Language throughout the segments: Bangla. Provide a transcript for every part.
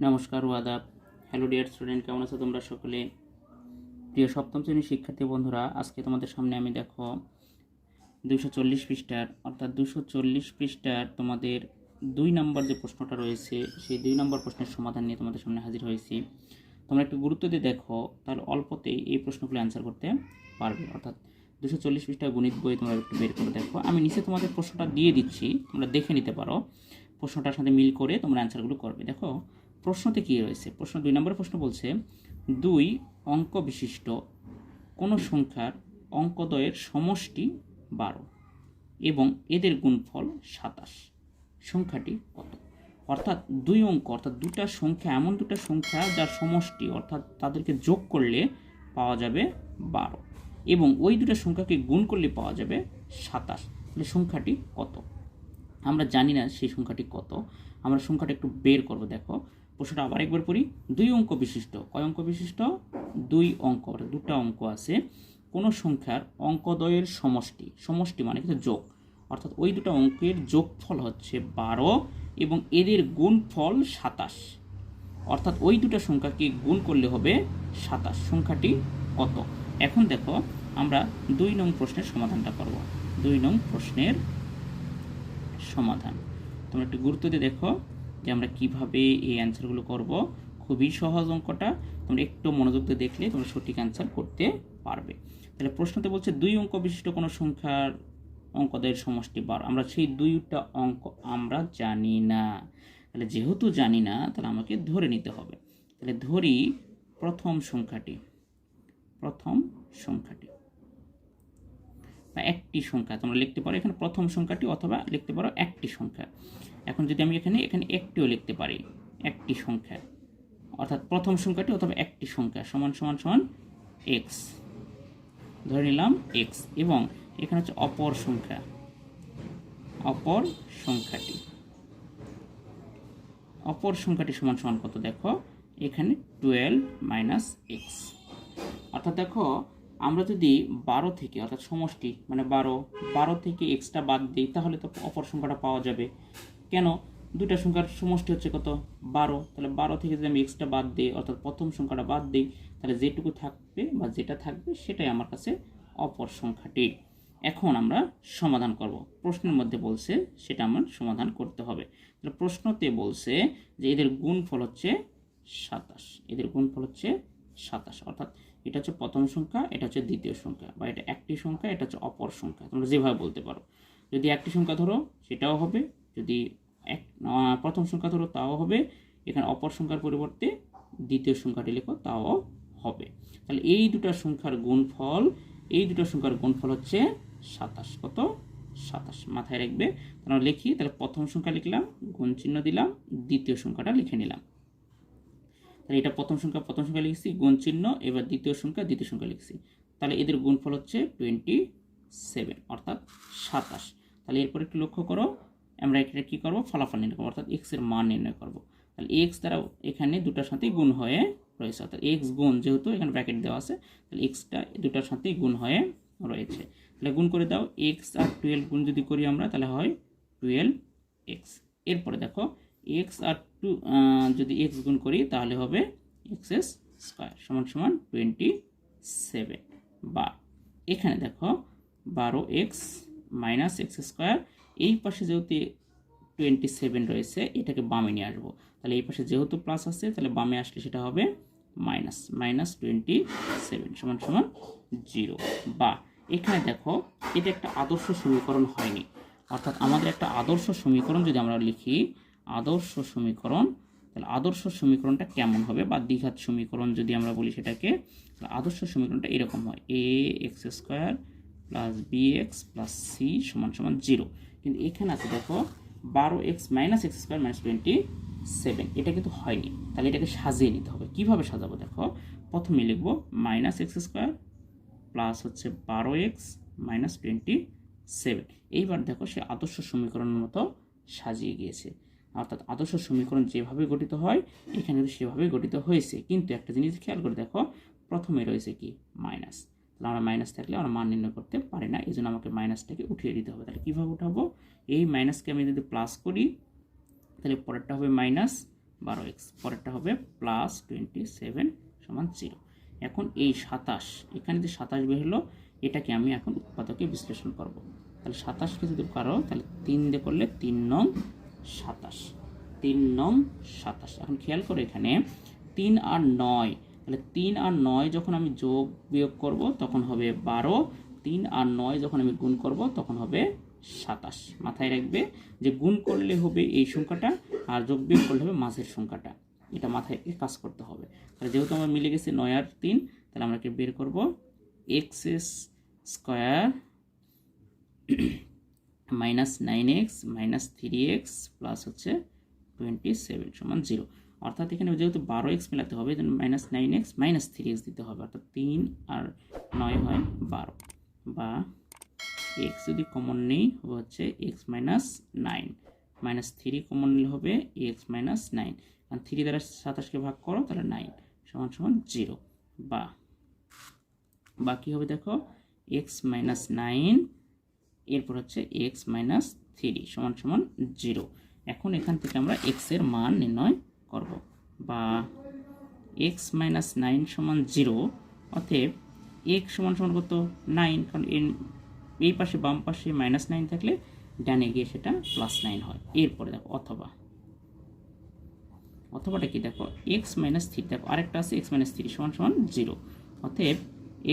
নমস্কার ও আদাব। হ্যালো ডিয়ার স্টুডেন্ট, কেমন আছো তোমরা সকলে? প্রিয় সপ্তম শ্রেণীর শিক্ষার্থী বন্ধুরা, আজকে তোমাদের সামনে আমি দেখো 240 পৃষ্ঠার অর্থাৎ 240 পৃষ্ঠার তোমাদের 2 নম্বর যে প্রশ্নটা রয়েছে সেই 2 নম্বর প্রশ্নের সমাধান নিয়ে তোমাদের সামনে হাজির হয়েছি। তোমরা একটু গুরুত্ব দিয়ে দেখো, তাহলে অল্পতেই এই প্রশ্নগুলো অ্যান্সার করতে পারবে। অর্থাৎ 240 পৃষ্ঠা গণিত বই তোমরা একটু বের করে দেখো। আমি নিচে তোমাদের প্রশ্নটা দিয়ে দিচ্ছি, তোমরা দেখে নিতে পারো, প্রশ্নটার সাথে মিল করে তোমরা অ্যান্সারগুলো করবে। দেখো প্রশ্নতে কী রয়েছে। প্রশ্ন 2 নম্বরের প্রশ্ন বলছে 2 অঙ্ক বিশিষ্ট কোনো সংখ্যার অঙ্কদ্বয়ের সমষ্টি 12 এবং এদের গুণফল 27, সংখ্যাটি কত? অর্থাৎ 2 অঙ্ক অর্থাৎ দুটা সংখ্যা, এমন দুটা সংখ্যা যার সমষ্টি অর্থাৎ তাদেরকে যোগ করলে পাওয়া যাবে 12 এবং ওই দুটা সংখ্যাকে গুণ করলে পাওয়া যাবে 27। তাহলে সংখ্যাটি কত? আমরা জানি না সেই সংখ্যাটি কত, আমরা সংখ্যাটা একটু বের করব। দেখো প্রশ্নটা আবার একবার পড়ি। 2 অঙ্ক বিশিষ্ট, কয় অঙ্ক বিশিষ্ট? 2 অঙ্ক, দুটা অঙ্ক আছে। কোনো সংখ্যার অঙ্কদ্বয়ের সমষ্টি, সমষ্টি মানে কিন্তু যোগ, অর্থাৎ ওই দুটো অঙ্কের যোগফল হচ্ছে 12 এবং এদের গুণফল 27, অর্থাৎ ওই দুটো সংখ্যাকে গুণ করলে হবে 27। সংখ্যাটি কত? এখন দেখো আমরা 2 নং প্রশ্নের সমাধানটা করব। 2 নং প্রশ্নের সমাধান তোমরা একটু গুরুত্ব দিয়ে দেখো যে আমরা কিভাবে এই অ্যান্সারগুলো করব। খুবই সহজ অঙ্কটা, তোমরা একটু মনোযোগ দিয়ে দেখলে তোমরা সঠিক অ্যান্সার করতে পারবে। তাহলে প্রশ্নতে বলছে 2 অঙ্ক বিশিষ্ট কোনো সংখ্যার অঙ্কদের সমষ্টি 12। আমরা সেই 2টা অঙ্ক আমরা জানি না, তাহলে যেহেতু জানি না তাহলে আমাকে ধরে নিতে হবে। তাহলে ধরি প্রথম সংখ্যাটি বা একটি সংখ্যা তোমরা লিখতে পারো এখানে প্রথম সংখ্যাটি, অথবা লিখতে পারো একটি সংখ্যা। এখন যদি আমি এখানে একটিও লিখতে পারি, একটি সংখ্যা অর্থাৎ প্রথম সংখ্যাটি অথবা একটি সংখ্যা সমান সমান সমান এক্স, ধরে নিলাম এক্স। এবং এখানে হচ্ছে অপর সংখ্যাটি সমান সমান কত? দেখো এখানে 12 - এক্স। অর্থাৎ দেখো আমরা যদি 12 থেকে অর্থাৎ সমষ্টি মানে 12 থেকে এক্সটা বাদ দিই তাহলে তো অপর সংখ্যাটা পাওয়া যাবে। কেন? দুইটা সংখ্যার সমষ্টি হচ্ছে কত? 12। তাহলে 12 থেকে যদি আমি এক্সটা বাদ দিই অর্থাৎ প্রথম সংখ্যাটা বাদ দিই, তাহলে যেটুকু থাকবে বা যেটা থাকবে সেটাই আমার কাছে অপর সংখ্যাটি। এখন আমরা সমাধান করব। প্রশ্নের মধ্যে বলছে সেটা আমার সমাধান করতে হবে। তাহলে প্রশ্নতে বলছে যে এদের গুণফল হচ্ছে 27, অর্থাৎ এটা হচ্ছে প্রথম সংখ্যা, এটা হচ্ছে দ্বিতীয় সংখ্যা, বা এটা একটি সংখ্যা, এটা হচ্ছে অপর সংখ্যা, তোমরা যেভাবে বলতে পারো। যদি একটি সংখ্যা ধরো সেটাও হবে, যদি প্রথম সংখ্যা ধরো তাও হবে, এখানে অপর সংখ্যার পরিবর্তে দ্বিতীয় সংখ্যাটি লেখো তাও হবে। তাহলে এই দুটো সংখ্যার গুণফল হচ্ছে 27। কত? 27 মাথায় রাখবে। তাহলে লিখি, তাহলে প্রথম সংখ্যা লিখলাম, গুণ চিহ্ন দিলাম, দ্বিতীয় সংখ্যাটা লিখে নিলাম। তাহলে এটা প্রথম সংখ্যা লিখছি, গুণ চিহ্ন, এবার দ্বিতীয় সংখ্যা লিখছি। তাহলে এদের গুণফল হচ্ছে 27 অর্থাৎ 27। তাহলে এরপর একটু লক্ষ্য করো, আমরা এটা কী করবো? ফলাফল নির্ণয় করবো, অর্থাৎ এক্স এর মান নির্ণয় করবো। তাহলে এক্স দ্বারা এখানে দুটার সাথেই গুণ হয়ে রয়েছে, অর্থাৎ এক্স গুণ, যেহেতু এখানে ব্র্যাকেট দেওয়া আছে তাহলে এক্সটা দুটার সাথেই গুণ হয়ে রয়েছে। তাহলে গুণ করে দাও, এক্স আর 12 গুণ যদি করি আমরা তাহলে হয় 12x। এরপরে দেখো এক্স আর যদি এক্স গুণ করি তাহলে হবে এক্স স্কোয়ার সমান সমান 27, বা এখানে দেখো 12x - এক্স স্কোয়ার। এই পাশে যেহেতু 27 রয়েছে এটাকে বামে নিয়ে আসবো, তাহলে এই পাশে যেহেতু প্লাস আছে তাহলে বামে আসলে সেটা হবে -27 সমান সমান 0। বা এখানে দেখো এটা একটা আদর্শ সমীকরণ হয়নি, অর্থাৎ আমাদের একটা আদর্শ সমীকরণ যদি আমরা লিখি, আদর্শ সমীকরণ, তাহলে আদর্শ সমীকরণটা কেমন হবে? বা দ্বিঘাত সমীকরণ যদি আমরা বলি সেটাকে, আদর্শ সমীকরণটা এরকম হয়, ax² + bx + c সমান সমান 0। কিন্তু এখানে আছে দেখো 12x - এক্স স্কোয়ার - 27, এটা কিন্তু হয়নি। তাহলে এটাকে সাজিয়ে নিতে হবে। কিভাবে সাজাবো? দেখো প্রথমে লিখবো -x² প্লাস হচ্ছে 12x - 27। এইবার দেখো সে আদর্শ সমীকরণের মতো সাজিয়ে গিয়েছে, অর্থাৎ আদর্শ সমীকরণ যেভাবে গঠিত হয় এখানে সেভাবে গঠিত হয়েছে। কিন্তু একটা জিনিস খেয়াল করে দেখো, প্রথমে রয়েছে কি? মাইনাস। তাহলে আমরা মাইনাস থাকলে আমরা মান নির্ণয় করতে পারি না, এই জন্য আমাকে মাইনাসটাকে উঠিয়ে দিতে হবে। তাহলে কীভাবে উঠাবো? এই মাইনাসকে আমি যদি প্লাস করি তাহলে পরেরটা হবে মাইনাস, 12x, পরেরটা হবে প্লাস 27 সমান 0। এখন এই 27, এখানে যে 27 বের হলো, এটাকে আমি এখন উৎপাদকে বিশ্লেষণ করব। তাহলে 27কে যদি করো তাহলে 3 দিয়ে করলে 3 নং 27, 3 নং 27। এখন খেয়াল করো এখানে 3 আর 9, তাহলে 3 আর 9 যখন আমি যোগ বিয়োগ করব তখন হবে 12, 3 আর 9 যখন আমি গুণ করব তখন হবে 27। মাথায় রাখবে যে গুণ করলে হবে এই সংখ্যাটা, আর যোগ বিয়োগ করলে হবে মাঝের সংখ্যাটা, এটা মাথায় কাজ করতে হবে। তাহলে যেহেতু আমার মিলে গেছে 9 আর 3, তাহলে আমরা কি বের করব, x square minus 9x minus 3x plus হচ্ছে 27 সমান 0। অর্থাৎ এখানে যেহেতু 12x মেলাতে হবে, মাইনাস 9x মাইনাস 3x দিতে হবে, অর্থাৎ 3 আর 9 হয় 12, বা x যদি কমন নেই হবে হচ্ছে x মাইনাস 9, মাইনাস 3 কমন নিলে হবে x মাইনাস 9, কারণ 3 দ্বারা 27কে ভাগ করো তাহলে 9 সমান সমান 0, বা বাকি হবে দেখো x মাইনাস 9, এরপর হচ্ছে x মাইনাস 3 সমান সমান 0। এখন এখান থেকে আমরা x এর মান নির্ণয় করব, বা x মাইনাস 9 সমান 0, অতএব x সমান সমান কত 9, কারণ এই পাশে বাম পাশে মাইনাস 9 থাকলে ডানে গিয়ে সেটা প্লাস 9 হয়। এরপরে দেখো অথবাটা কি দেখো x মাইনাস 3, দেখো আরেকটা আছে x মাইনাস 3 সমান সমান 0, অতএব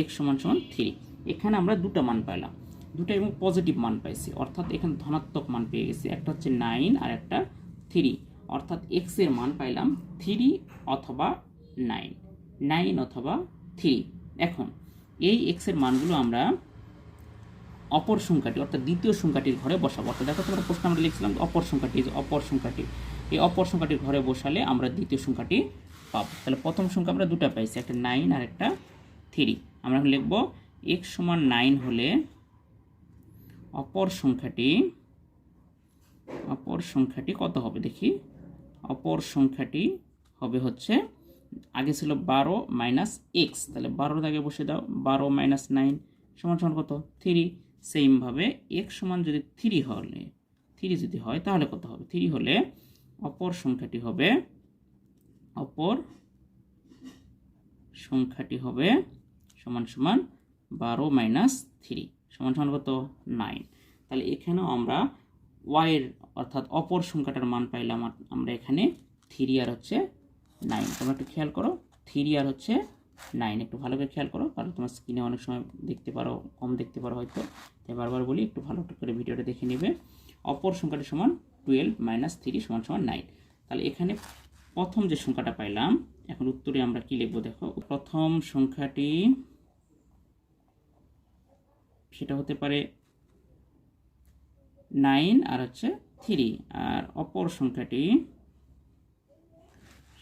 x সমান সমান 3। এখানে আমরা দুটো মান পাইলাম, দুটো এবং পজিটিভ মান পাইছি, অর্থাৎ এখানে ধনাত্মক মান পেয়ে গেছি, একটা হচ্ছে 9 আর একটা 3, অর্থাৎ x এর মান পাইলাম 3 অথবা 9, 9 অথবা 3। এখন এই x এর মানগুলো আমরা অপর সংখ্যাটি অর্থাৎ দ্বিতীয় সংখ্যাটির ঘরে বসাবো। অর্থাৎ দেখো তোমরা প্রশ্ন আমরা লিখছিলাম অপর সংখ্যাটি, এই অপর সংখ্যাটির ঘরে বসালে আমরা দ্বিতীয় সংখ্যাটি পাবো। তাহলে প্রথম সংখ্যা আমরা দুটো পাইছি, একটা 9 আর একটা 3। আমরা এখন লিখব x সমান 9 হলে অপর সংখ্যাটি কত হবে দেখি। অপর সংখ্যাটি হবে হচ্ছে, আগে ছিল 12 মাইনাস এক্স, তাহলে 12 আগে বসে দাও, 12 মাইনাস 9 সমান সমান কত 3। সেমভাবে এক্স সমান যদি 3 যদি হয় তাহলে কত হবে, 3 হলে অপর সংখ্যাটি হবে সমান সমান 12 মাইনাস 3 সমান সমান কত 9। তাহলে এখানেও আমরা y এর অর্থাৎ অপর সংখ্যাটার মান পাইলাম আমরা এখানে 3 আর হচ্ছে 9। তোমরা একটু খেয়াল করো 3 আর হচ্ছে 9, একটু ভালো করে খেয়াল করো, কারণ তোমার স্ক্রিনে অনেক সময় দেখতে পারো, কম দেখতে পারো হয়তো, তাই বারবার বলি একটু ভালো করে ভিডিওটা দেখে নেবে। অপর সংখ্যাটি সমান 12 মাইনাস 3 সমান সমান 9। তাহলে এখানে প্রথম যে সংখ্যাটা পাইলাম, এখন উত্তরে আমরা কি লিখবো দেখো। প্রথম সংখ্যাটি সেটা হতে পারে 9 আর হচ্ছে 3, আর অপর সংখ্যাটি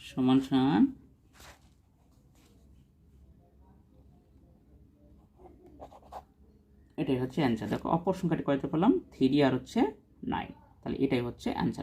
সমান সমান এটাই হচ্ছে অ্যান্সার। দেখো অপর সংখ্যাটি কয়টা পেলাম 3 আর হচ্ছে 9, তাহলে এটাই হচ্ছে অ্যান্সার।